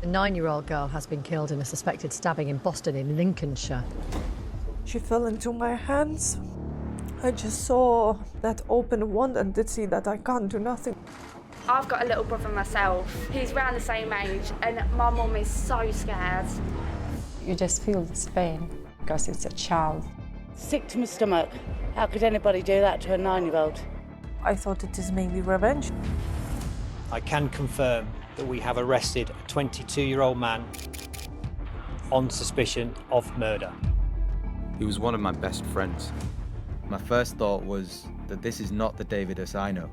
A 9-year-old girl has been killed in a suspected stabbing in Boston in Lincolnshire. She fell into my hands. I just saw that open wound and did see that I can't do nothing. I've got a little brother myself. He's around the same age and my mum is so scared. You just feel this pain because it's a child. Sick to my stomach. How could anybody do that to a 9-year-old? I thought it is mainly revenge. I can confirm that we have arrested a 22-year-old man on suspicion of murder. He was one of my best friends. My first thought was that this is not the Davidus I know.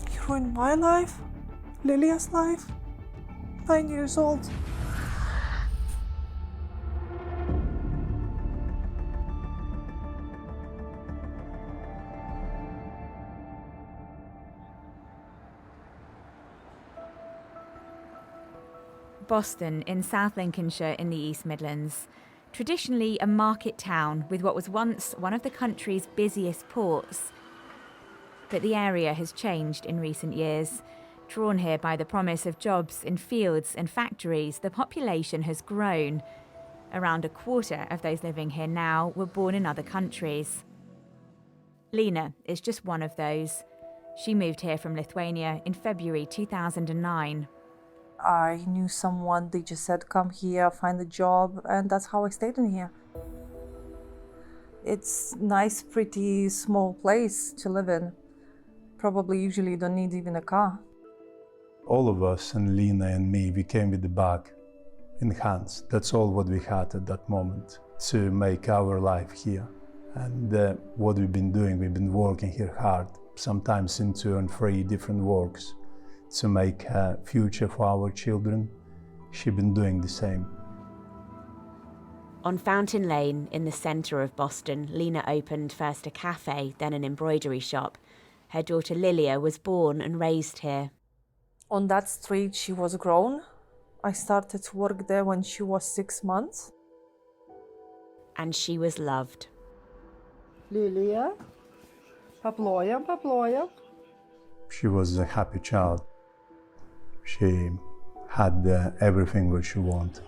He ruined my life, Lilia's life. 9 years old. Boston in South Lincolnshire in the East Midlands. Traditionally a market town with what was once one of the country's busiest ports. But the area has changed in recent years. Drawn here by the promise of jobs in fields and factories, the population has grown. Around a quarter of those living here now were born in other countries. Lena is just one of those. She moved here from Lithuania in February 2009. I knew someone, they just said, come here, find a job, and that's how I stayed in here. It's nice, pretty, small place to live in. Probably usually you don't need even a car. All of us, and Lena and me, we came with the bag in hands. That's all what we had at that moment to make our life here. And what we've been doing, we've been working here hard, sometimes in 2 and 3 different works, to make a future for our children. She's been doing the same. On Fountain Lane, in the centre of Boston, Lena opened first a cafe, then an embroidery shop. Her daughter Lilia was born and raised here. On that street, she was grown. I started to work there when she was 6 months. And she was loved. Lilia, Paploya, Paploya. She was a happy child. She had everything what she wanted.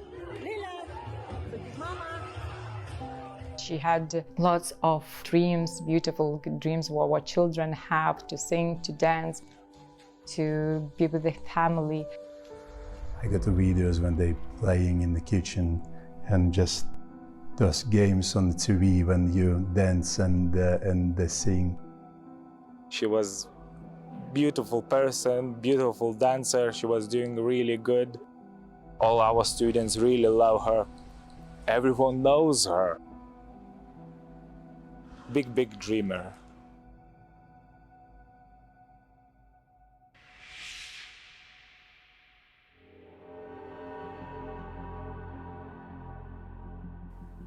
She had lots of dreams, beautiful dreams, what children have, to sing, to dance, to be with the family. I got the videos when they playing in the kitchen and just those games on the TV when you dance and they sing. She was beautiful person, beautiful dancer. She was doing really good. All our students really love her. Everyone knows her. Big dreamer.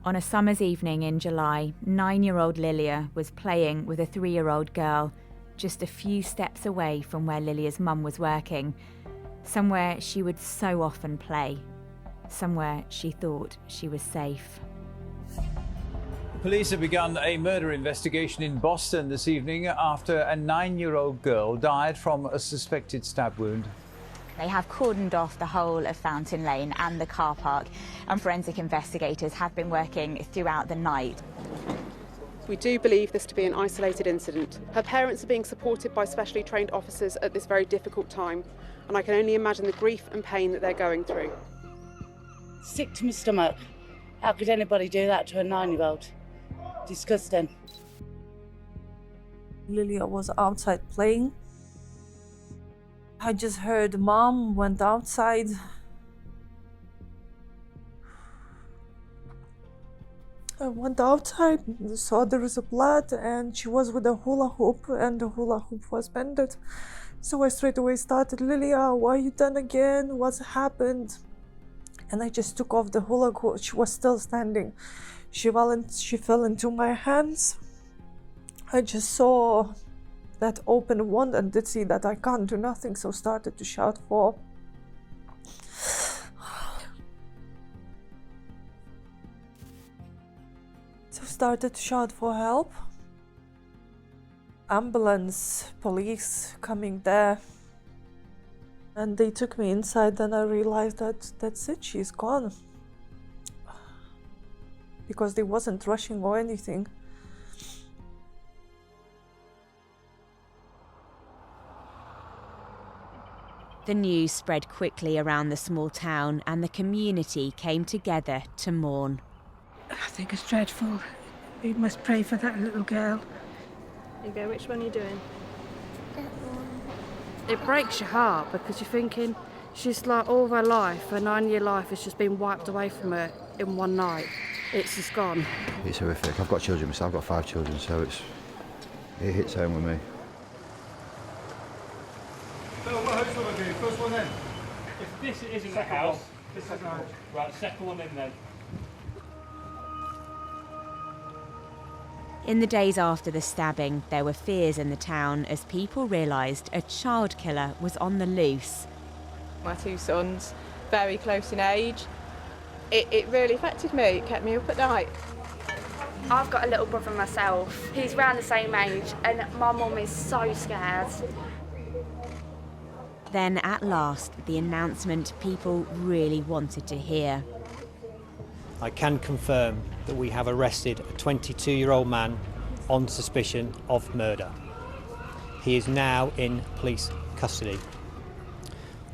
On a summer's evening in July, 9-year-old Lilia was playing with a 3-year-old girl, just a few steps away from where Lilia's mum was working, somewhere she would so often play, somewhere she thought she was safe. Police have begun a murder investigation in Boston this evening after a 9-year-old girl died from a suspected stab wound. They have cordoned off the whole of Fountain Lane and the car park, and forensic investigators have been working throughout the night. We do believe this to be an isolated incident. Her parents are being supported by specially trained officers at this very difficult time, and I can only imagine the grief and pain that they're going through. Sick to my stomach. How could anybody do that to a 9-year-old? Disgusting. Lilia was outside playing. I just heard Mom went outside. I went outside, saw there was blood, and she was with a hula hoop, and the hula hoop was bended. So I straight away started, Lilia, why you done again? What's happened? And I just took off the hula hoop. She was still standing. She fell into my hands. I just saw that open wound and did see that I can't do nothing, so started to shout for help. Ambulance, police coming there. And they took me inside, and I realized that that's it, she's gone. Because they wasn't rushing or anything. The news spread quickly around the small town, and the community came together to mourn. I think it's dreadful. We must pray for that little girl. Ingo, which one are you doing? It breaks your heart because you're thinking she's like all her life, her 9-year life has just been wiped away from her in one night. It's just gone. It's horrific. I've got children myself, I've got 5 children, so it hits home with me. So what house will I do? First one in? If this isn't the house, this is right, second one in then. In the days after the stabbing, there were fears in the town as people realised a child killer was on the loose. My 2 sons, very close in age. It really affected me, it kept me up at night. I've got a little brother myself. He's around the same age and my mum is so scared. Then at last, the announcement people really wanted to hear. I can confirm that we have arrested a 22-year-old man on suspicion of murder. He is now in police custody.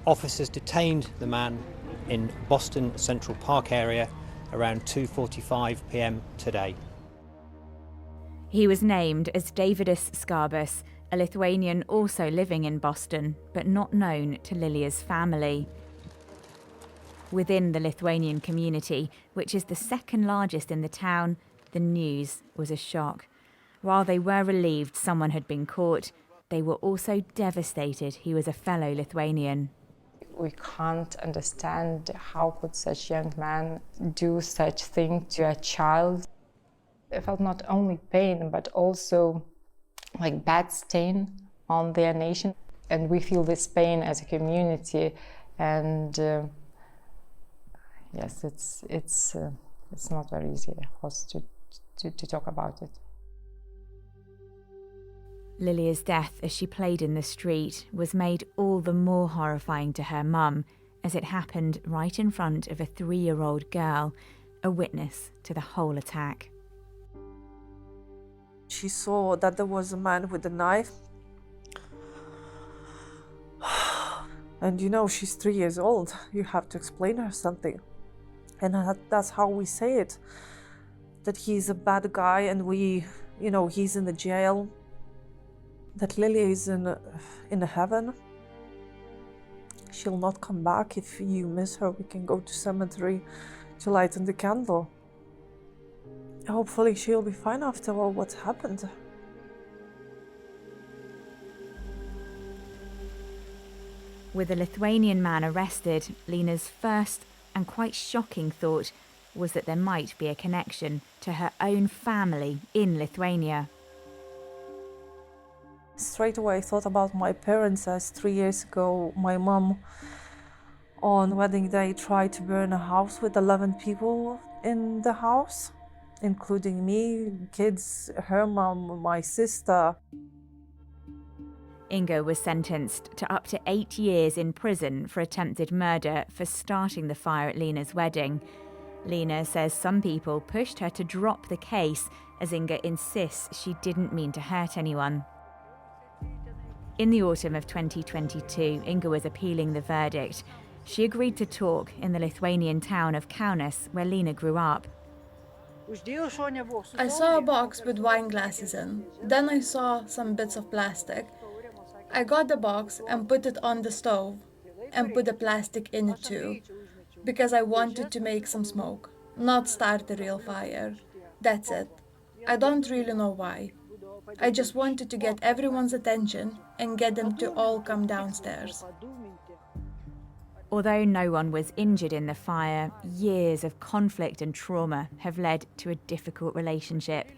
Officers detained the man in Boston Central Park area around 2:45 p.m. today. He was named as Davidas Skarbas, a Lithuanian also living in Boston, but not known to Lilia's family. Within the Lithuanian community, which is the second largest in the town, the news was a shock. While they were relieved someone had been caught, they were also devastated he was a fellow Lithuanian. We can't understand how could such a young man do such thing to a child. I felt not only pain, but also like bad stain on their nation. And we feel this pain as a community, and yes, it's not very easy for us to talk about it. Lilia's death as she played in the street was made all the more horrifying to her mum, as it happened right in front of a 3-year-old girl, a witness to the whole attack. She saw that there was a man with a knife. And you know, she's 3 years old. You have to explain her something. And that's how we say it. That he's a bad guy and he's in the jail. That Lilia is in heaven. She'll not come back. If you miss her, we can go to cemetery to lighten the candle. Hopefully she'll be fine after all what's happened. With the Lithuanian man arrested, Lena's first and quite shocking thought was that there might be a connection to her own family in Lithuania. Straight away I thought about my parents, as 3 years ago my mom on wedding day tried to burn a house with 11 people in the house, including me, kids, her mom, my sister. Ingo was sentenced to up to 8 years in prison for attempted murder for starting the fire at Lena's wedding. Lena says some people pushed her to drop the case, as Inga insists she didn't mean to hurt anyone. In the autumn of 2022, Inga was appealing the verdict. She agreed to talk in the Lithuanian town of Kaunas, where Lena grew up. I saw a box with wine glasses in. Then I saw some bits of plastic. I got the box and put it on the stove and put the plastic in it too, because I wanted to make some smoke, not start a real fire. That's it. I don't really know why. I just wanted to get everyone's attention and get them to all come downstairs. Although no one was injured in the fire, years of conflict and trauma have led to a difficult relationship.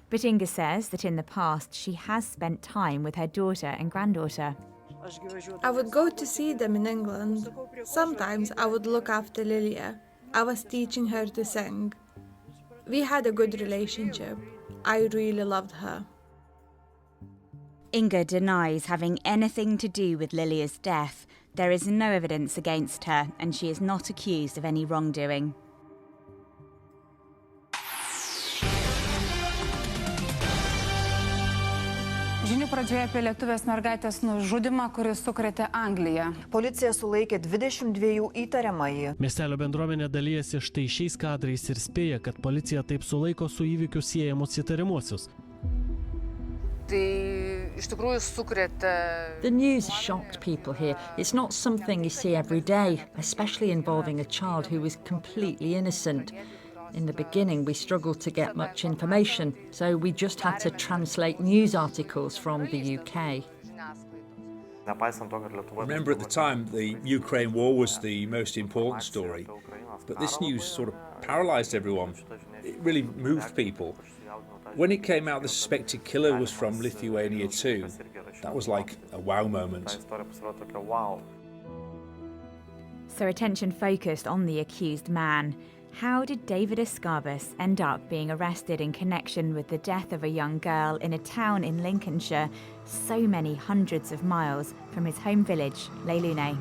But Inga says that in the past she has spent time with her daughter and granddaughter. I would go to see them in England. Sometimes I would look after Lilia. I was teaching her to sing. We had a good relationship. I really loved her. Inga denies having anything to do with Lilia's death, There is no evidence against her, and she is not accused of any wrongdoing. Žinių pradžioje apie lietuvės mergaitės nužudymą, kuris sukrėtė Angliją. Policija sulaikė 22 įtariamąjį. Miestelio bendruomenė dalyjasi štai šiais kadrais ir spėja, kad policija taip sulaiko su įvykiu siejamus įtariamuosius. Tai iš tikrųjų sukrėtė. The news shocked people here. It's not something you see every day, especially involving a child who was completely innocent. In the beginning, we struggled to get much information, so we just had to translate news articles from the UK. Remember, at the time, the Ukraine war was the most important story, but this news sort of paralysed everyone. It really moved people. When it came out the suspected killer was from Lithuania too, that was like a wow moment. So attention focused on the accused man. How did David Escarbus end up being arrested in connection with the death of a young girl in a town in Lincolnshire, so many hundreds of miles from his home village, Les Lunets?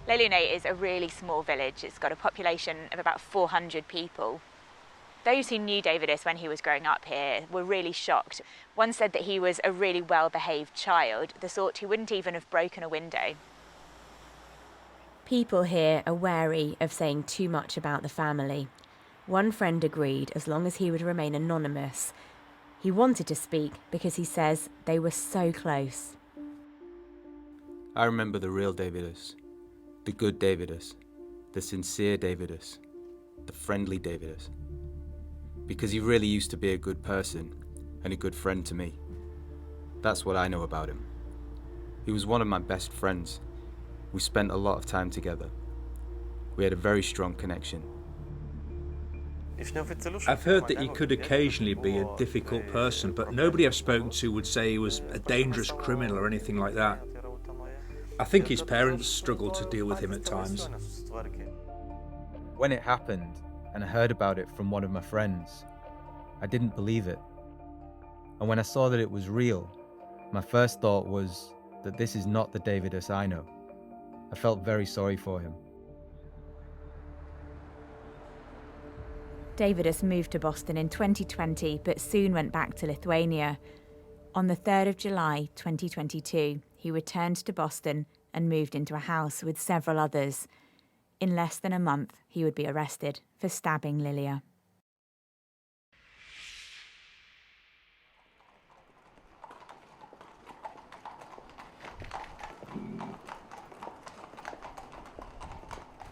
Les Lunets is a really small village. It's got a population of about 400 people. Those who knew Davidus when he was growing up here were really shocked. One said that he was a really well-behaved child, the sort who wouldn't even have broken a window. People here are wary of saying too much about the family. One friend agreed as long as he would remain anonymous. He wanted to speak because he says they were so close. I remember the real Davidus, the good Davidus, the sincere Davidus, the friendly Davidus. Because he really used to be a good person and a good friend to me. That's what I know about him. He was one of my best friends. We spent a lot of time together. We had a very strong connection. I've heard that he could occasionally be a difficult person, but nobody I've spoken to would say he was a dangerous criminal or anything like that. I think his parents struggled to deal with him at times. When it happened, and I heard about it from one of my friends, I didn't believe it. And when I saw that it was real, my first thought was that this is not the Davidus I know. I felt very sorry for him. Davidus moved to Boston in 2020, but soon went back to Lithuania. On the 3rd of July 2022, he returned to Boston and moved into a house with several others. In less than a month, he would be arrested for stabbing Lilia.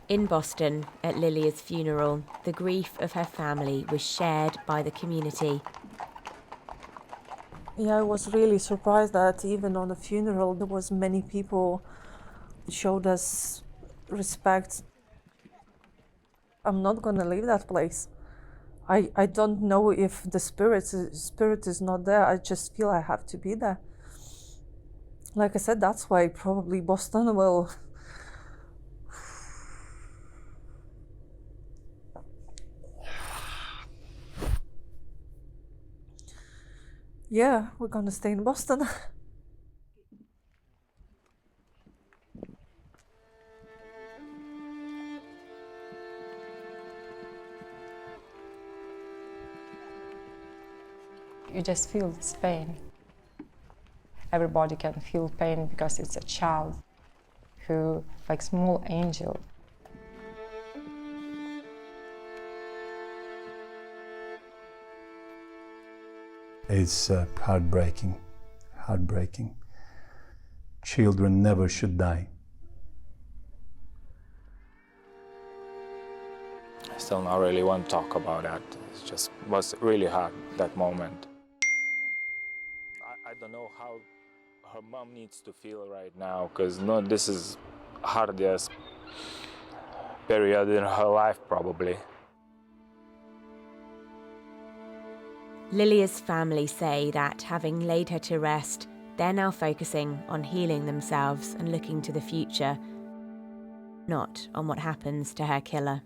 In Boston, at Lilia's funeral, the grief of her family was shared by the community. Yeah, I was really surprised that even on the funeral there was many people showed us respect. I'm not gonna leave that place. I don't know if the spirit is not there. I just feel I have to be there. Like I said, that's why probably Boston will. Yeah, we're gonna stay in Boston. You just feel this pain. Everybody can feel pain because it's a child who, like small angel. It's heartbreaking. Children never should die. I still not really want to talk about that. It just was really hard, that moment. I don't know how her mom needs to feel right now, because this is hardest period in her life, probably. Lilia's family say that having laid her to rest, they're now focusing on healing themselves and looking to the future, not on what happens to her killer.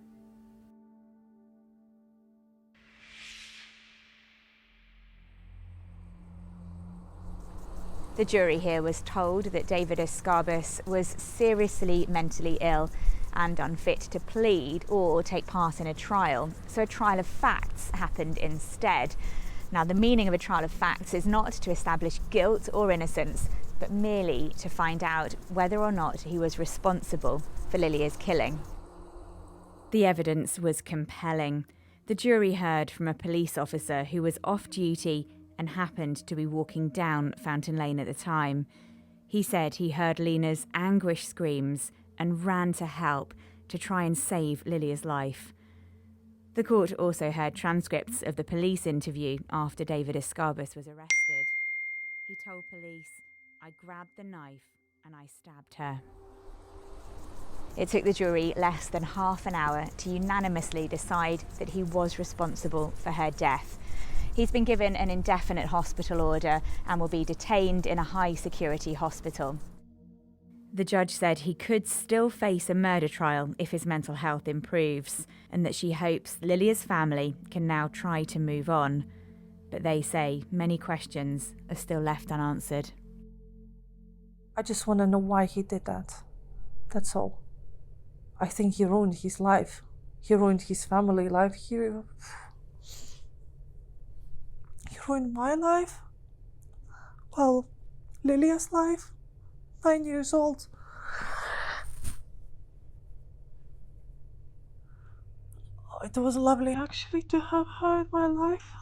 The jury here was told that Davidus Scarbus was seriously mentally ill and unfit to plead or take part in a trial, so a trial of facts happened instead. Now, the meaning of a trial of facts is not to establish guilt or innocence, but merely to find out whether or not he was responsible for Lilia's killing. The evidence was compelling. The jury heard from a police officer who was off duty and happened to be walking down Fountain Lane at the time. He said he heard Lena's anguished screams and ran to help to try and save Lilia's life. The court also heard transcripts of the police interview after Davidus Scarbus was arrested. He told police, "I grabbed the knife and I stabbed her." It took the jury less than half an hour to unanimously decide that he was responsible for her death. He's been given an indefinite hospital order and will be detained in a high-security hospital. The judge said he could still face a murder trial if his mental health improves, and that she hopes Lilia's family can now try to move on. But they say many questions are still left unanswered. I just want to know why he did that. That's all. I think he ruined his life. He ruined his family life. He ruined my life. Well, Lilia's life. 9 years old. It was lovely actually to have her in my life.